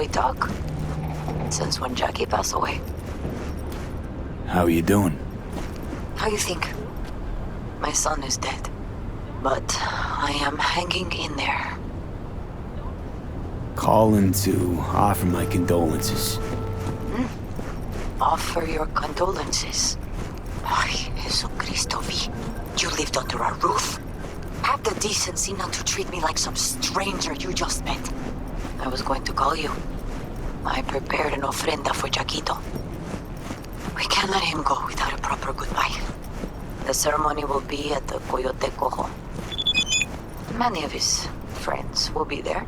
we talk? Since when Jackie passed away. How are you doing? How you think? My son is dead. But I am hanging in there. Calling to offer my condolences. Offer your condolences. Ay, Jesucristo vi. You lived under our roof. Have the decency not to treat me like some stranger you just met. I was going to call you. I prepared an ofrenda for Jaquito. We can't let him go without a proper goodbye. The ceremony will be at the Coyote Cojo. Many of his friends will be there.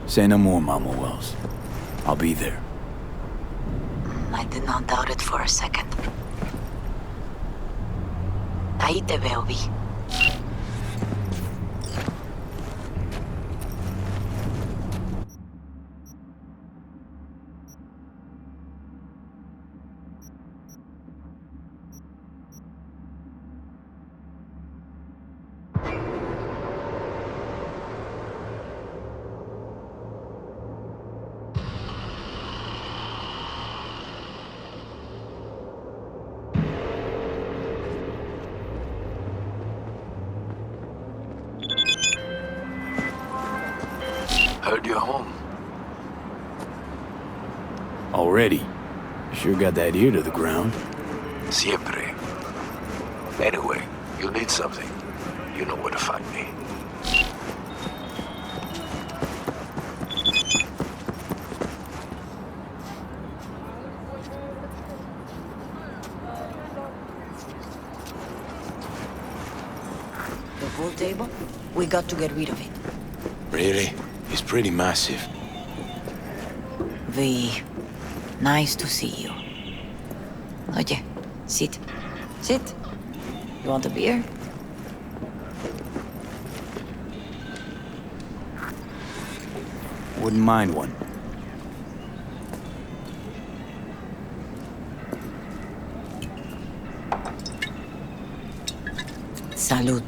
Say no more, Mama Wells. I'll be there. I did not doubt it for a second. Ahí te veo, Vi. Heard you're home. Already? Sure got that ear to the ground. Siempre. Anyway, you need something. You know where to find me. The pool table? We got to get rid of it. Really? It's pretty massive. V, nice to see you. Oye, sit. Sit. You want a beer? Wouldn't mind one. Salud.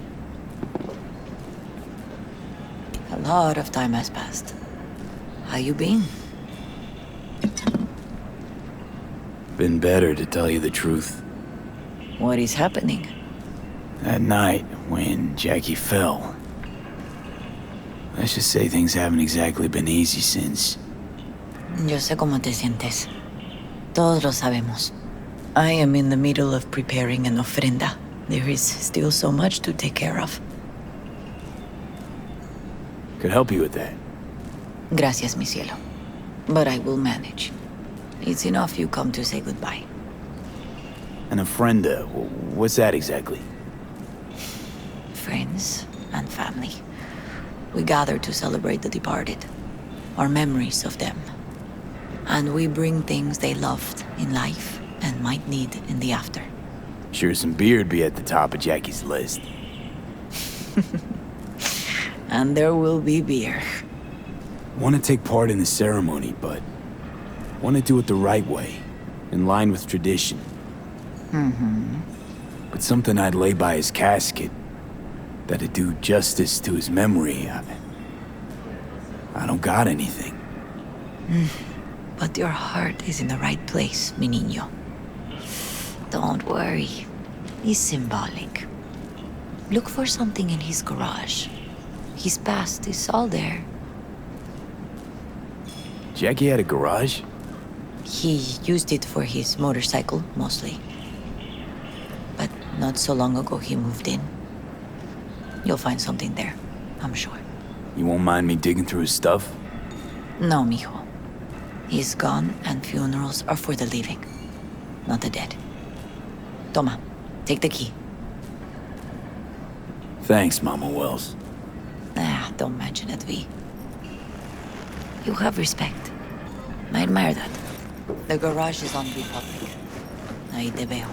A lot of time has passed. How you been? Been better, to tell you the truth. What is happening? That night, when Jackie fell. Let's just say things haven't exactly been easy since. Yo sé cómo te sientes. Todos lo sabemos. I am in the middle of preparing an ofrenda. There is still so much to take care of. Could help you with that. Gracias, mi cielo. But I will manage. It's enough you come to say goodbye. An ofrenda, what's that exactly? Friends and family. We gather to celebrate the departed, our memories of them. And we bring things they loved in life and might need in the after. Sure some beer'd be at the top of Jackie's list. And there will be beer. Want to take part in the ceremony, but want to do it the right way, in line with tradition. But something I'd lay by his casket, that'd do justice to his memory. I don't got anything. But your heart is in the right place, mi niño. Don't worry. It's symbolic. Look for something in his garage. His past is all there. Jackie had a garage? He used it for his motorcycle, mostly. But not so long ago he moved in. You'll find something there, I'm sure. You won't mind me digging through his stuff? No, mijo. He's gone and funerals are for the living, not the dead. Toma, take the key. Thanks, Mama Wells. Don't mention it, V. You have respect. I admire that. The garage is on Republic. Ahí te veo.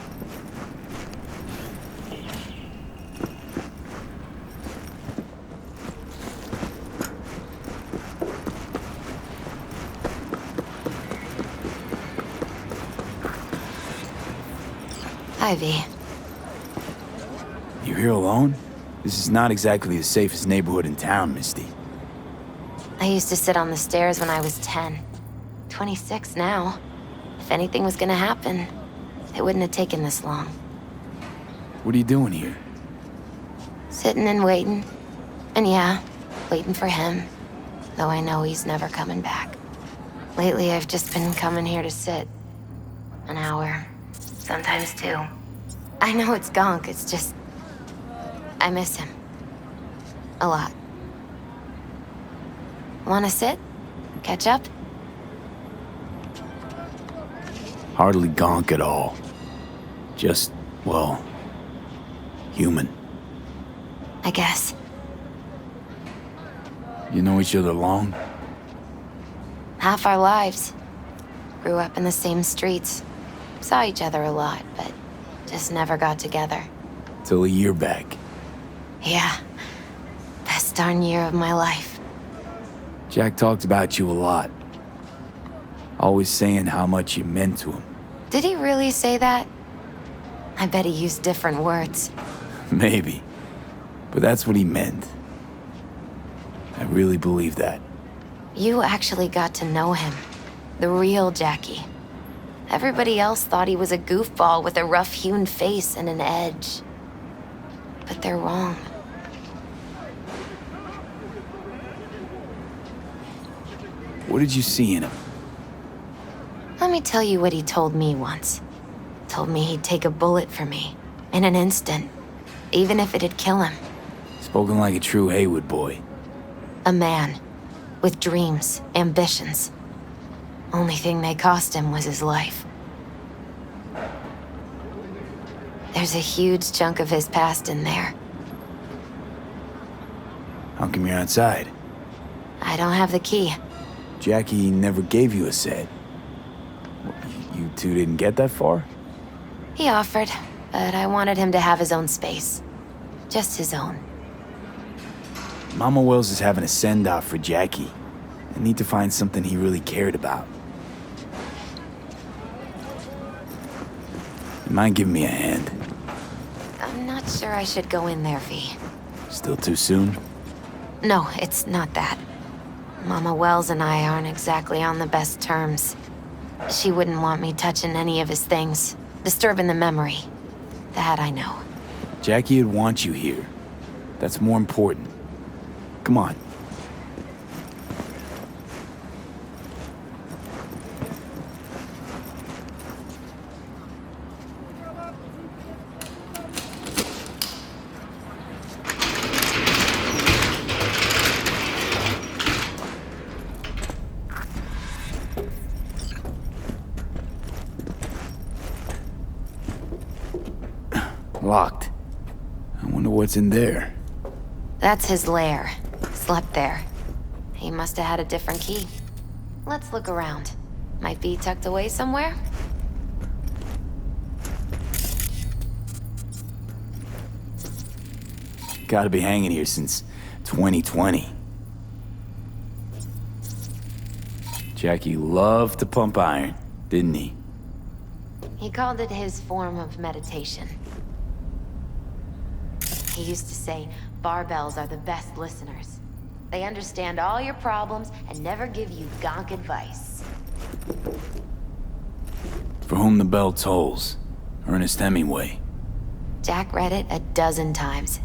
Hi, V. You're here alone? This is not exactly the safest neighborhood in town, Misty. I used to sit on the stairs when I was 10. 26 now. If anything was gonna happen, it wouldn't have taken this long. What are you doing here? Sitting and waiting. And yeah, waiting for him. Though I know he's never coming back. Lately, I've just been coming here to sit. An hour. Sometimes 2. I know it's gonk, it's just... I miss him. A lot. Wanna sit? Catch up? Hardly gonk at all. Just, well, human. I guess. You know each other long? Half our lives. Grew up in the same streets. Saw each other a lot, but just never got together. Till a year back. Yeah. Best darn year of my life. Jack talked about you a lot. Always saying how much you meant to him. Did he really say that? I bet he used different words. Maybe. But that's what he meant. I really believe that. You actually got to know him. The real Jackie. Everybody else thought he was a goofball with a rough-hewn face and an edge. But they're wrong. What did you see in him? Let me tell you what he told me once. Told me he'd take a bullet for me. In an instant. Even if it'd kill him. Spoken like a true Haywood boy. A man. With dreams, ambitions. Only thing they cost him was his life. There's a huge chunk of his past in there. How come you're outside? I don't have the key. Jackie never gave you a set. You two didn't get that far? He offered, but I wanted him to have his own space. Just his own. Mama Wells is having a send-off for Jackie. I need to find something he really cared about. You mind giving me a hand? I'm not sure I should go in there, V. Still too soon? No, it's not that. Mama Wells and I aren't exactly on the best terms. She wouldn't want me touching any of his things, disturbing the memory. That I know. Jackie would want you here. That's more important. Come on. Locked. I wonder what's in there. That's his lair. Slept there. He must have had a different key. Let's look around. Might be tucked away somewhere? Gotta be hanging here since 2020. Jackie loved to pump iron, didn't he? He called it his form of meditation. He used to say, barbells are the best listeners. They understand all your problems and never give you gonk advice. For whom the bell tolls. Ernest Hemingway. Jack read it a dozen times.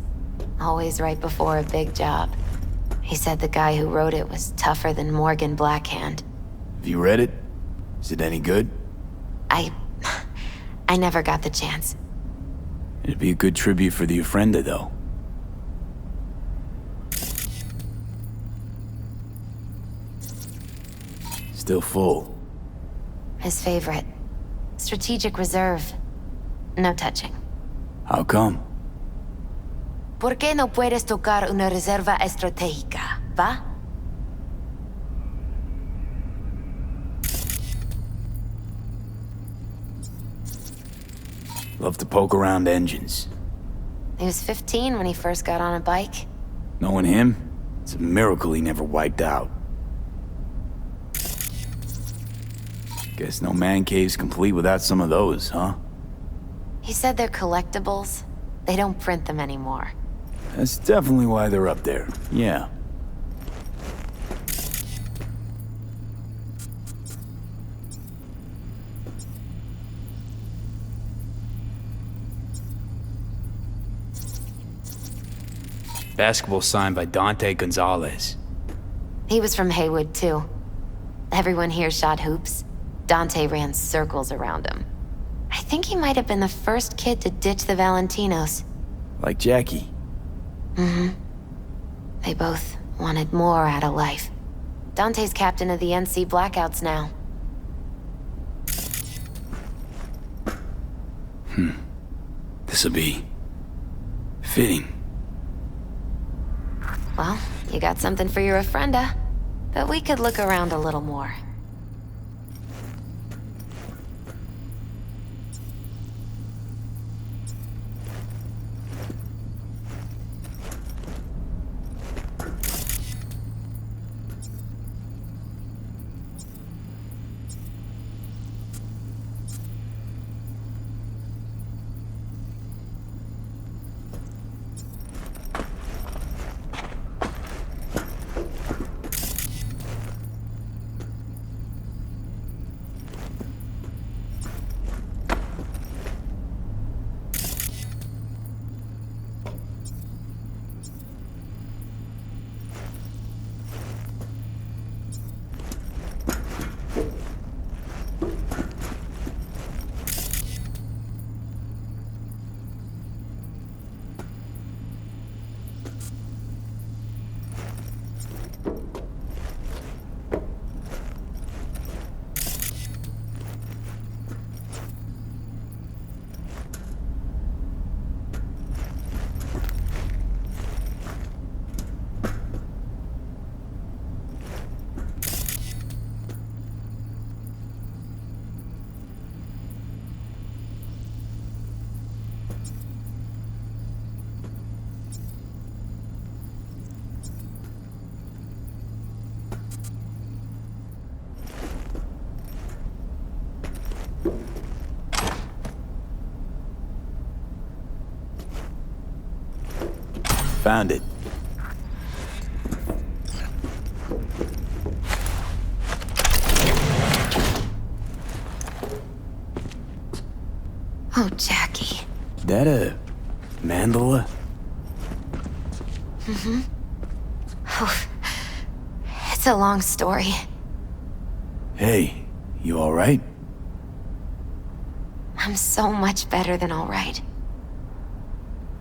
Always right before a big job. He said the guy who wrote it was tougher than Morgan Blackhand. Have you read it? Is it any good? I never got the chance. It'd be a good tribute for the Ofrenda, though. Still full. His favorite. Strategic reserve. No touching. How come? ¿Por qué no puedes tocar una reserva estratégica, va? Love to poke around engines. He was 15 when he first got on a bike. Knowing him, it's a miracle he never wiped out. Guess no man cave's complete without some of those, huh? He said they're collectibles. They don't print them anymore. That's definitely why they're up there. Yeah. Basketball signed by Dante Gonzalez. He was from Haywood, too. Everyone here shot hoops. Dante ran circles around him. I think he might have been the first kid to ditch the Valentinos. Like Jackie. Mm-hmm. They both wanted more out of life. Dante's captain of the NC Blackouts now. This'll be... fitting. Well, you got something for your ofrenda. But we could look around a little more. Found it. Oh, Jackie. That a... mandala? Oh, it's a long story. Hey, you alright? I'm so much better than all right.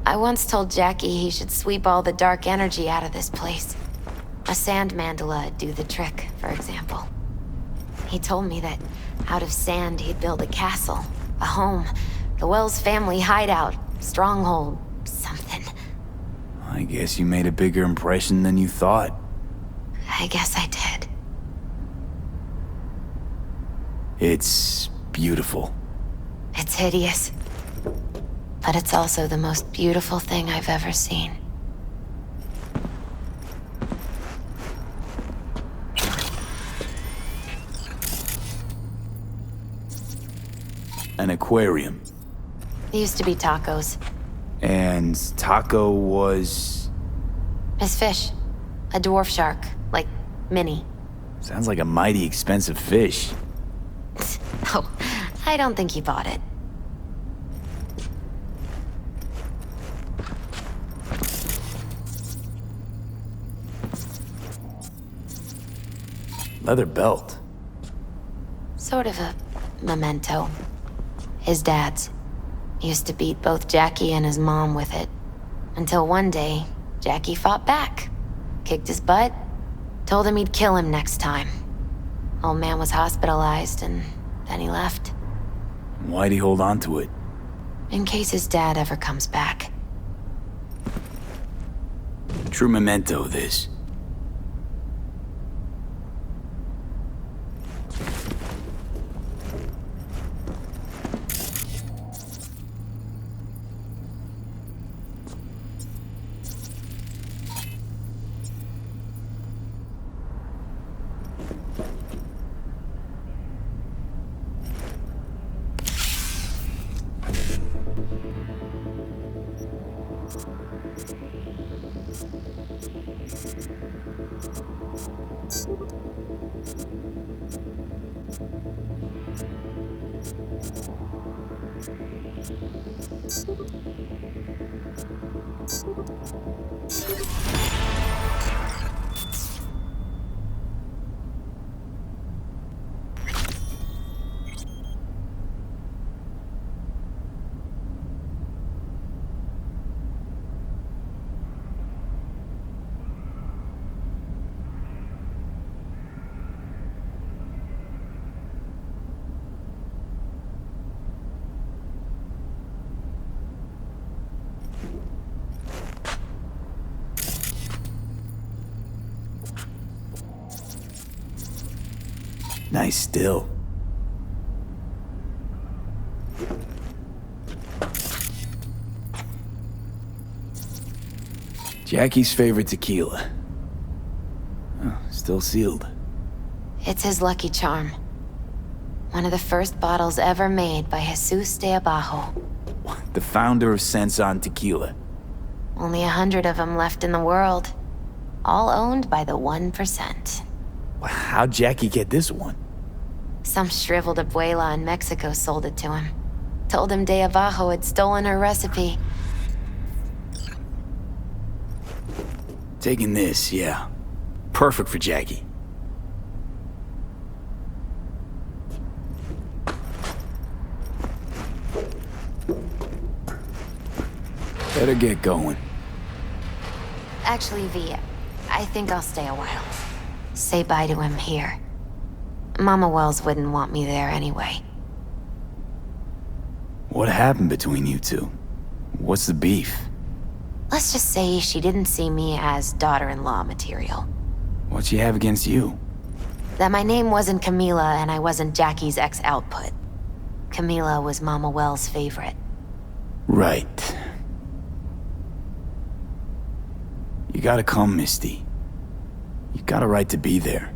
I once told Jackie he should sweep all the dark energy out of this place. A sand mandala'd do the trick, for example. He told me that out of sand he'd build a castle, a home, the Wells family hideout, stronghold, something. I guess you made a bigger impression than you thought. I guess I did. It's beautiful. It's hideous. But it's also the most beautiful thing I've ever seen. An aquarium. It used to be Taco's. And Taco was... His fish. A dwarf shark. Like, mini. Sounds like a mighty expensive fish. Oh, I don't think he bought it. Leather belt. Sort of a memento. His dad's. Used to beat both Jackie and his mom with it. Until one day, Jackie fought back. Kicked his butt. Told him he'd kill him next time. Old man was hospitalized and then he left. Why'd he hold on to it? In case his dad ever comes back. True memento, this. Nice still. Jackie's favorite tequila. Oh, still sealed. It's his lucky charm. One of the first bottles ever made by Jesus de Abajo. The founder of Sensan Tequila. Only 100 of them left in the world. All owned by the 1%. How'd Jackie get this one? Some shriveled abuela in Mexico sold it to him. Told him de Abajo had stolen her recipe. Taking this, yeah. Perfect for Jackie. Better get going. Actually, V, I think I'll stay a while. Say bye to him here. Mama Wells wouldn't want me there anyway. What happened between you two? What's the beef? Let's just say she didn't see me as daughter-in-law material. What'd she have against you? That my name wasn't Camila and I wasn't Jackie's ex-output. Camila was Mama Wells' favorite. Right. You gotta come, Misty. You got a right to be there.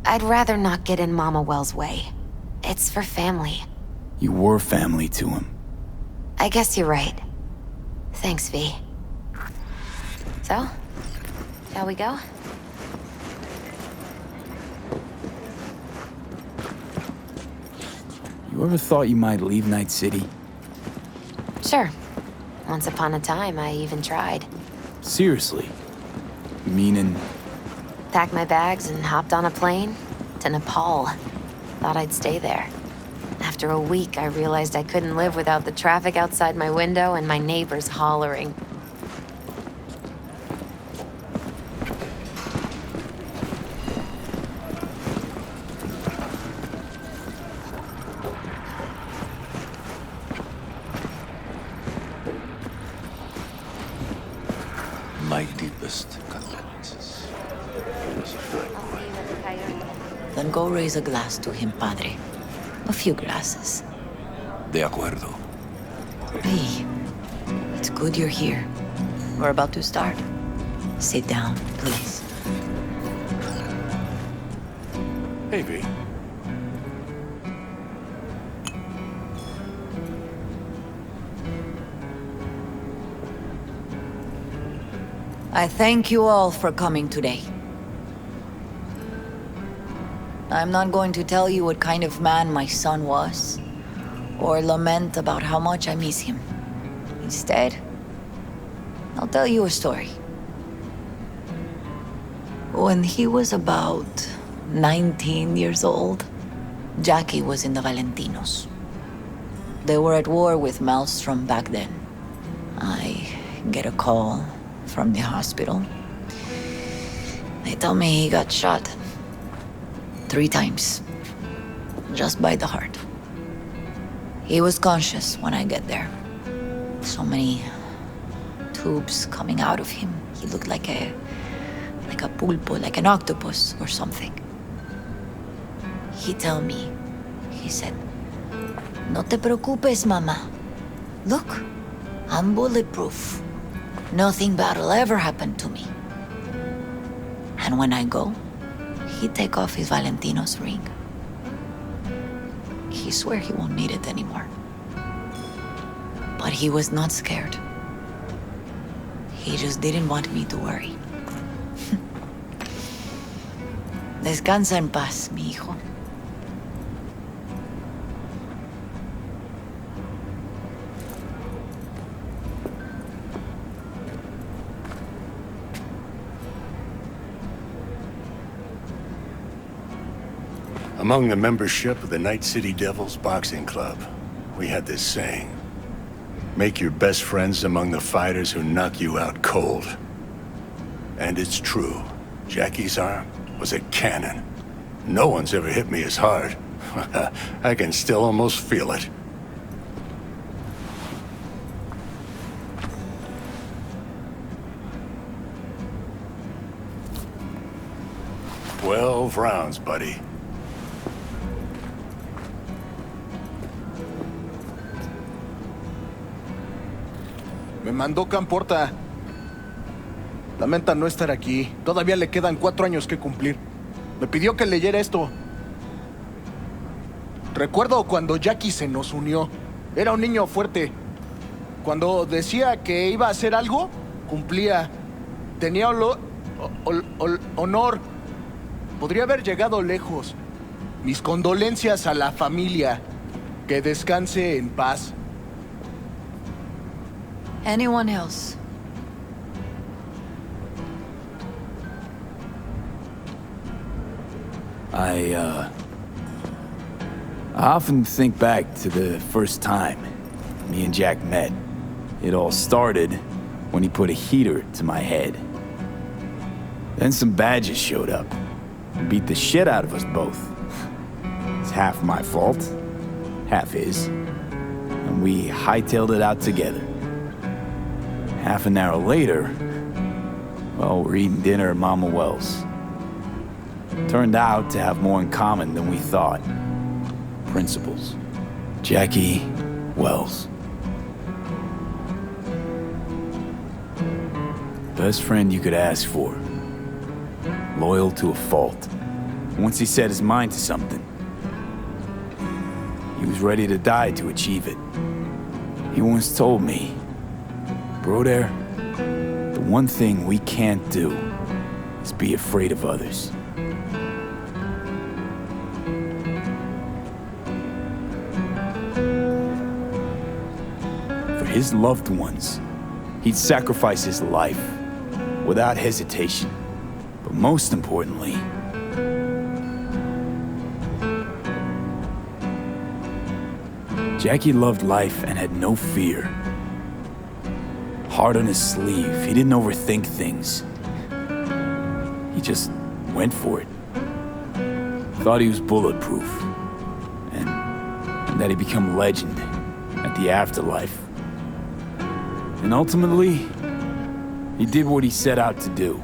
I'd rather not get in Mama Wells' way. It's for family. You were family to him. I guess you're right. Thanks, V. So, shall we go? You ever thought you might leave Night City? Sure. Once upon a time, I even tried. Seriously? Meaning? Packed my bags and hopped on a plane to Nepal. Thought I'd stay there. After a week, I realized I couldn't live without the traffic outside my window and my neighbors hollering. My deepest condolences. He was a fine boy. Then go raise a glass to him, Padre. A few glasses. De acuerdo. Hey, it's good you're here. We're about to start. Sit down, please. Hey, V. I thank you all for coming today. I'm not going to tell you what kind of man my son was, or lament about how much I miss him. Instead, I'll tell you a story. When he was about 19 years old, Jackie was in the Valentinos. They were at war with Maelstrom back then. I get a call from the hospital. They tell me he got shot 3 times, just by the heart. He was conscious when I get there. So many tubes coming out of him. He looked like a pulpo, like an octopus or something. He tell me, he said, "No te preocupes, mama. Look, I'm bulletproof. Nothing bad will ever happen to me." And when I go, he take off his Valentino's ring. He swear he won't need it anymore. But he was not scared. He just didn't want me to worry. Descansa en paz, mi hijo. Among the membership of the Night City Devils Boxing Club, we had this saying. Make your best friends among the fighters who knock you out cold. And it's true. Jackie's arm was a cannon. No one's ever hit me as hard. I can still almost feel it. "12 rounds, buddy." Me mandó Camporta. Lamenta no estar aquí. Todavía le quedan 4 años que cumplir. Me pidió que leyera esto. Recuerdo cuando Jackie se nos unió. Era un niño fuerte. Cuando decía que iba a hacer algo, cumplía. Tenía honor. Podría haber llegado lejos. Mis condolencias a la familia. Que descanse en paz. Anyone else? I often think back to the first time me and Jack met. It all started when he put a heater to my head. Then some badges showed up and beat the shit out of us both. It's half my fault, half his, and we hightailed it out together. Half an hour later, well, we're eating dinner at Mama Wells. Turned out to have more in common than we thought. Principles. Jackie Wells. Best friend you could ask for. Loyal to a fault. Once he set his mind to something, he was ready to die to achieve it. He once told me, "Broder, the one thing we can't do is be afraid of others." For his loved ones, he'd sacrifice his life without hesitation. But most importantly, Jackie loved life and had no fear. Heart on his sleeve, he didn't overthink things. He just went for it. Thought he was bulletproof, and that he'd become legend at the afterlife. And ultimately, he did what he set out to do.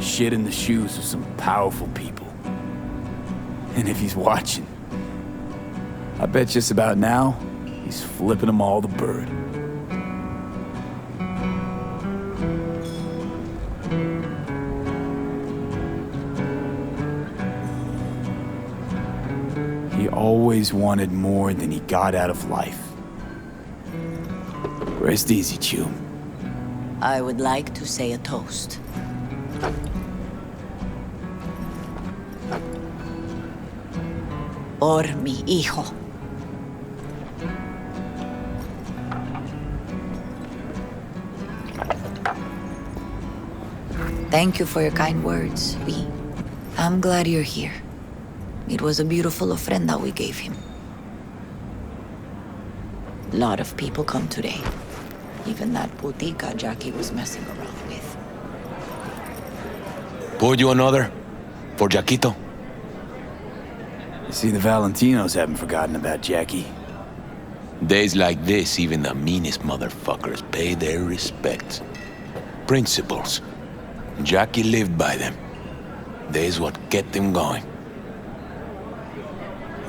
Shit in the shoes of some powerful people. And if he's watching, I bet just about now, he's flipping them all the bird. He always wanted more than he got out of life. Rest easy, Chew. I would like to say a toast. Por mi hijo. Thank you for your kind words, V. I'm glad you're here. It was a beautiful ofrenda we gave him. A lot of people come today. Even that putica Jackie was messing around with. Pour you another? For Jaquito? You see, the Valentinos haven't forgotten about Jackie. Days like this, even the meanest motherfuckers pay their respects. Principles. Jackie lived by them. They's what kept him going.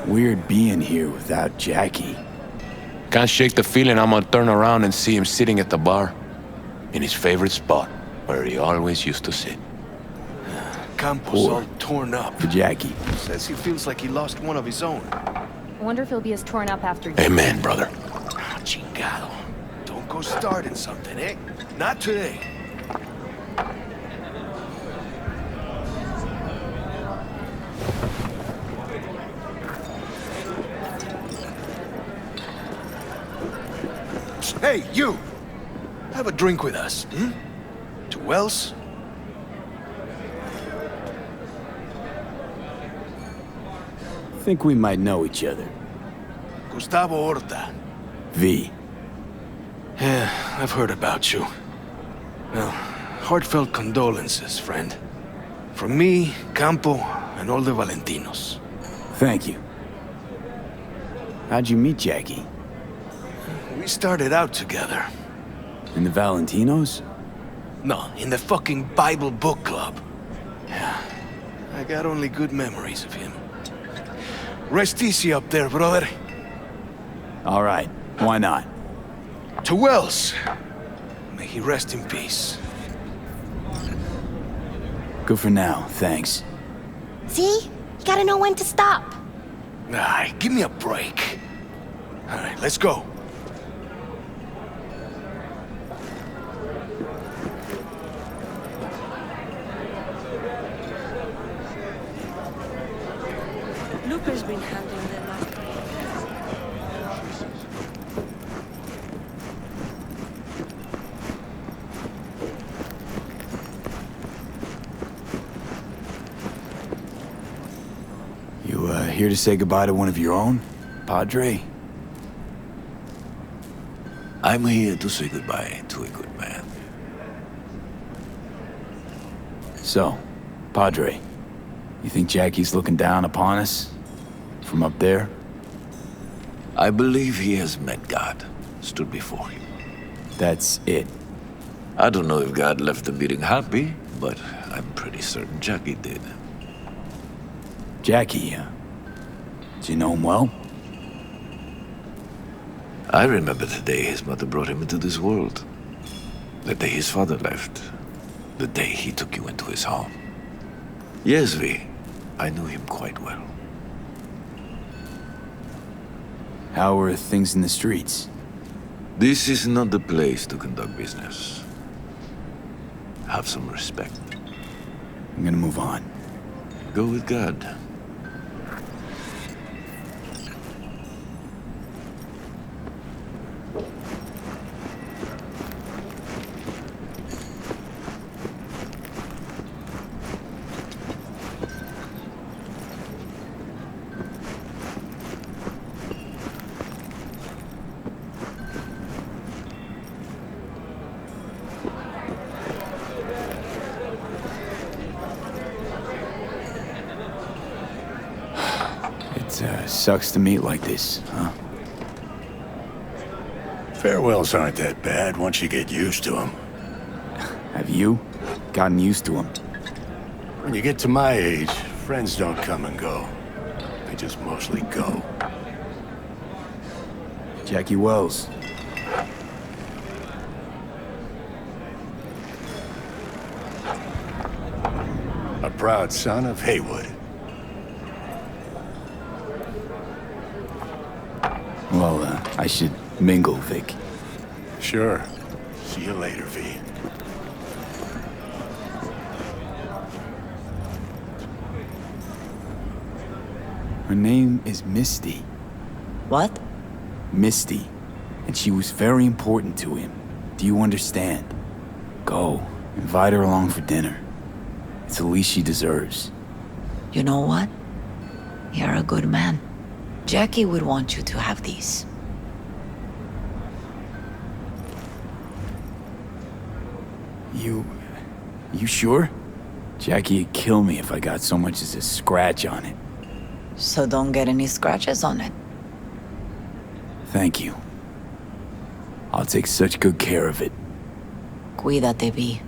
Weird being here without Jackie. Can't shake the feeling I'm gonna turn around and see him sitting at the bar. In his favorite spot, where he always used to sit. Campos all torn up. For Jackie. Says he feels like he lost one of his own. I wonder if he'll be as torn up after you. Amen, brother. Ah, chingado. Don't go starting something, eh? Not today. Hey, you! Have a drink with us, hmm? To Wells? Think we might know each other. Gustavo Horta. V. Yeah, I've heard about you. Well, heartfelt condolences, friend. From me, Campo, and all the Valentinos. Thank you. How'd you meet Jackie? We started out together. In the Valentinos? No, in the fucking Bible book club. Yeah, I got only good memories of him. Rest easy up there, brother. All right, why not? To Wells. May he rest in peace. Good for now, thanks. See? You gotta know when to stop. Nah, give me a break. All right, let's go. Luper's been handling the last. You, here to say goodbye to one of your own? Padre? I'm here to say goodbye to a good man. So, Padre, you think Jackie's looking down upon us? From up there? I believe he has met God, stood before him. That's it. I don't know if God left the meeting happy, but I'm pretty certain Jackie did. Jackie, do you know him well? I remember the day his mother brought him into this world. The day his father left. The day he took you into his home. Yes, V. I knew him quite well. How are things in the streets? This is not the place to conduct business. Have some respect. I'm gonna move on. Go with God. Sucks to meet like this, huh? Farewells aren't that bad once you get used to them. Have you gotten used to him? When you get to my age, friends don't come and go. They just mostly go. Jackie Wells. A proud son of Haywood. Well, I should mingle, Vic. Sure. See you later, V. Her name is Misty. What? Misty. And she was very important to him. Do you understand? Go. Invite her along for dinner. It's the least she deserves. You know what? You're a good man. Jackie would want you to have these. You sure? Jackie'd kill me if I got so much as a scratch on it. So don't get any scratches on it. Thank you. I'll take such good care of it. Cuídate, V.